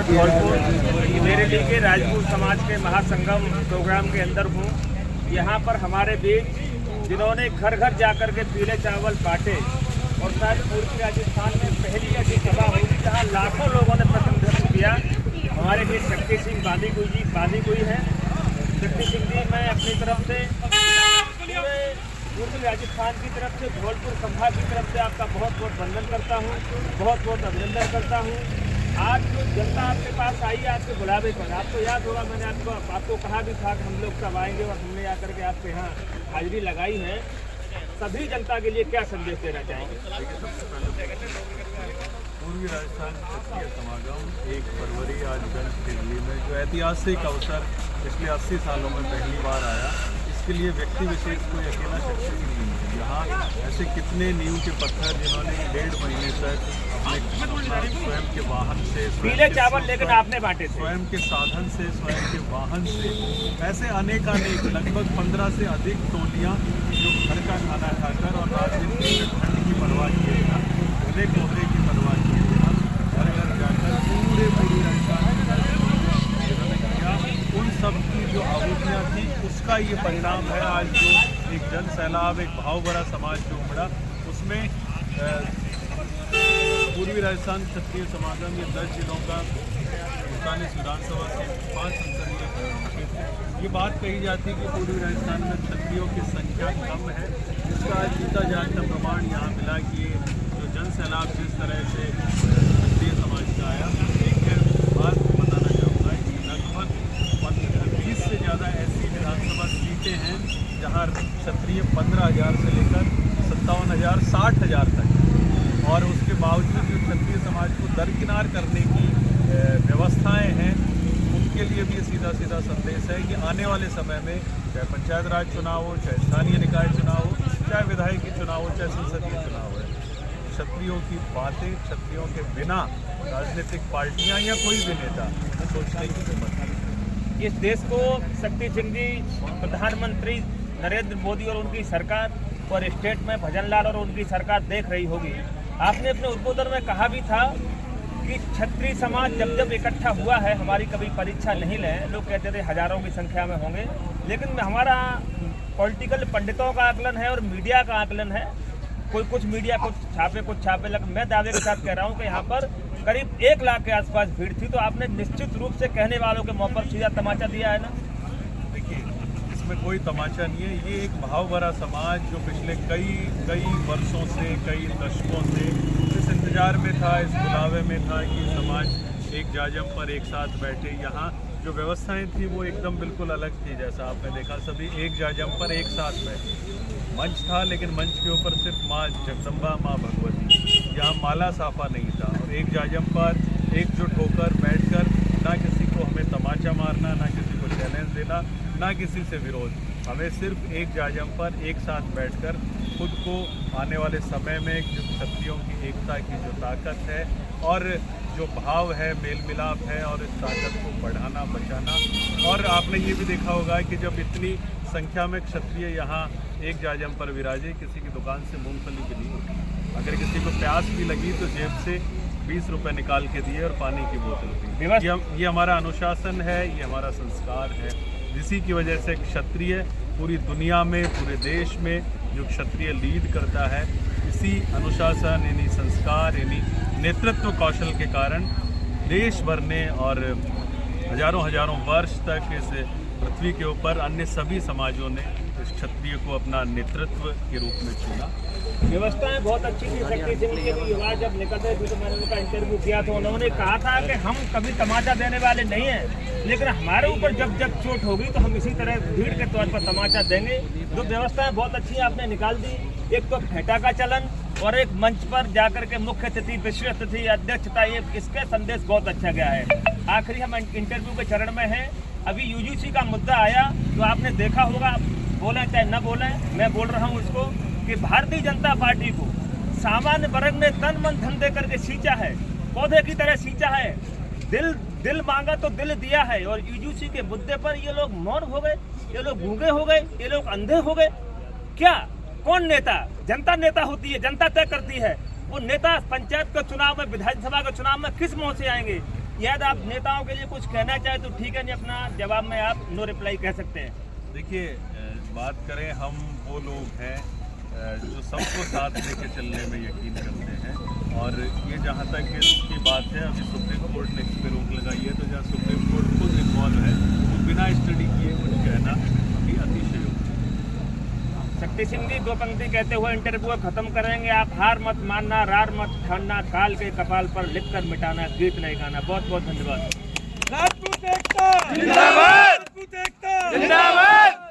धौलपुर मेरे लिए के राजपूत समाज के महासंगम प्रोग्राम के अंदर हूँ। यहाँ पर हमारे बीच जिन्होंने घर घर जाकर के पीले चावल बांटे और शायद पूर्वी राजस्थान में पहली ऐसी सभा हुई जहाँ लाखों लोगों ने प्रतिनिधित्व किया। हमारे बीच शक्ति सिंह बांदी हुई है। शक्ति सिंह जी, मैं अपनी तरफ से पूर्वी राजस्थान की तरफ से धौलपुर संभाग की तरफ से आपका बहुत बहुत वंदन करता हूँ, बहुत बहुत अभिनंदन करता हूँ। आज जो जनता आपके पास आई है आपके बुलावे पर, आपको याद होगा मैंने आपको कहा भी था कि हम लोग सब आएंगे और हमने आकर के आपके यहाँ हाजिरी लगाई है। सभी जनता के लिए क्या संदेश देना चाहेंगे? पूर्वी राजस्थान क्षत्रिय समागम 1 फरवरी आज दिल्ली में जो ऐतिहासिक अवसर पिछले 80 सालों में पहली बार आया, इसके लिए व्यक्ति विशेष कोई अकेला शख्स नहीं है। यहाँ ऐसे कितने नींव के पत्थर जिन्होंने 1.5 महीने तक अपने स्वयं के वाहन से पीले चावल लेकिन आपने बांटे थे, स्वयं के साधन से, स्वयं के वाहन से, ऐसे अनेक लगभग 15 से अधिक टोलियाँ जो घर का खाना खाकर और रात दिन ठंड की परवाह किए बिना, खुले कोहरे की परवाह किए बिना घर घर जाकर पूरी राजस्थान जिन्होंने किया, उन सब की जो आहुतियाँ थी उसका ये परिणाम है। आज जो एक जन सैलाब, एक भाव भरा समाज जो उमड़ा, उसमें पूर्वी राजस्थान क्षत्रिय समागम ये 10 जिलों का 39 विधानसभा से 5 संसदीय क्षेत्र। ये बात कही जाती है कि पूर्वी राजस्थान में क्षत्रियों की संख्या कम है, इसका जीता जागता प्रमाण यहाँ मिला कि जो जन सैलाब जिस तरह से क्षत्रिय समाज का आया। एक बात बताना चाहूँगा कि लगभग 20 से ज़्यादा ऐसी विधानसभा सीटें हैं जहाँ क्षत्रिय 15,000 से लेकर 57,000 60,000 तक, और उसके बावजूद जो क्षत्रिय समाज को दरकिनार करने की व्यवस्थाएं हैं, उनके लिए भी सीधा संदेश है कि आने वाले समय में चाहे पंचायत राज चुनाव हो, चाहे स्थानीय निकाय चुनाव हो, चाहे विधायकी चुनाव हो, चाहे संसदीय चुनाव है, क्षत्रियों की बातें, क्षत्रियों के बिना राजनीतिक पार्टियां या कोई भी नेता सोचने की हिम्मत नहीं। इस देश को शक्ति सिंह जी, प्रधानमंत्री नरेंद्र मोदी और उनकी सरकार और स्टेट में भजन लाल और उनकी सरकार देख रही होगी। आपने अपने उद्बोधन में कहा भी था कि क्षत्रिय समाज जब इकट्ठा हुआ है, हमारी कभी परीक्षा नहीं लें। लोग कहते थे हजारों की संख्या में होंगे, लेकिन हमारा पॉलिटिकल पंडितों का आकलन है और मीडिया का आकलन है। कुछ मीडिया कुछ छापे लग, मैं दावे के साथ कह रहा हूँ कि यहाँ पर करीब 1 लाख के आसपास भीड़ थी। तो आपने निश्चित रूप से कहने वालों के मुँह पर सीधा तमाचा दिया है ना। देखिए, इसमें कोई तमाचा नहीं है। ये एक भाव भरा समाज जो पिछले कई वर्षों से, कई दशकों से इस इंतजार में था, इस बुलावे में था कि समाज एक जाजम पर एक साथ बैठे। यहाँ जो व्यवस्थाएं थी वो एकदम बिल्कुल अलग थी। जैसा आपने देखा, सभी एक जाजम पर एक साथ बैठे। मंच था, लेकिन मंच के ऊपर सिर्फ माँ जगदम्बा, माँ भगवती, यहाँ माला साफा नहीं था। और एक जाजम पर एकजुट होकर बैठकर ना किसी को हमें तमाचा मारना, ना किसी को चैलेंज देना, ना किसी से विरोध, हमें सिर्फ एक जाजम पर एक साथ बैठकर खुद को आने वाले समय में जो क्षत्रियों की एकता की जो ताकत है और जो भाव है, मेल मिलाप है, और इस ताकत को बढ़ाना, बचाना। और आपने ये भी देखा होगा कि जब इतनी संख्या में क्षत्रिय यहाँ एक जाजम पर विराजे, किसी की दुकान से मूंगफली भी नहीं उठी। अगर किसी को प्यास भी लगी तो जेब से 20 रुपये निकाल के दिए और पानी की बोतल पी। ये हमारा अनुशासन है, ये हमारा संस्कार है, जिसी की वजह से क्षत्रिय पूरी दुनिया में, पूरे देश में जो क्षत्रिय लीड करता है, इसी अनुशासन, इन्हीं संस्कार, इन्हीं नेतृत्व कौशल के कारण देश भर ने और हजारों वर्ष तक इस पृथ्वी के ऊपर अन्य सभी समाजों ने इस क्षत्रिय को अपना नेतृत्व के रूप में चुना। व्यवस्थाएं बहुत अच्छी थी। शक्ति सिंह के भी युवा जब निकल रहे थे तो मैंने उनका इंटरव्यू किया तो उन्होंने कहा था कि हम कभी तमाचा देने वाले नहीं हैं, लेकिन हमारे ऊपर जब चोट होगी तो हम इसी तरह भीड़ के तौर पर तमाचा देंगे। जो व्यवस्थाएं बहुत अच्छी आपने निकाल दी, एक तो फेंटा का चलन और एक मंच पर जाकर के मुख्य अतिथि, विश्व अतिथि, अध्यक्षता, ये इसके संदेश बहुत अच्छा गया है। आखिरी हम इंटरव्यू के चरण में हैं। अभी यूजीसी का मुद्दा आया तो आपने देखा होगा, बोलें चाहे न बोलें, मैं बोल रहा हूँ इसको कि भारतीय जनता पार्टी को सामान्य वर्ग ने तन मन धन दे करके सींचा है, पौधे की तरह सींचा है। दिल मांगा तो दिल दिया है। और यूजीसी के मुद्दे पर ये लोग मौन हो गए, ये लोग गूंगे हो गए, ये लोग अंधे हो गए। क्या कौन नेता? जनता नेता होती है, जनता तय करती है। वो नेता पंचायत के चुनाव में, विधानसभा के चुनाव में किस मुंह से आएंगे? यदि आप नेताओं के लिए कुछ कहना चाहे तो ठीक है, नहीं अपना जवाब में आप नो रिप्लाई कह सकते हैं। देखिए, बात करें, हम वो लोग हैं जो सबको साथ लेके चलने में यकीन करते हैं। और ये जहाँ तक की बात है, अभी सुप्रीम कोर्ट ने इस पर रोक लगाई है, तो जहाँ सुप्रीम कोर्ट खुद इन्वॉल्व है तो बिना स्टडी किए कुछ कहना अभी अतिशयोक्ति है। शक्ति सिंह जी, 2 पंक्ति कहते हुए इंटरव्यू खत्म करेंगे। आप हार मत मानना, रार मत ठानना, काल के कपाल पर लिखकर मिटाना, गीत नहीं गाना। बहुत बहुत धन्यवाद। राजपूत एकता जिंदाबाद, राजपूत एकता जिंदाबाद।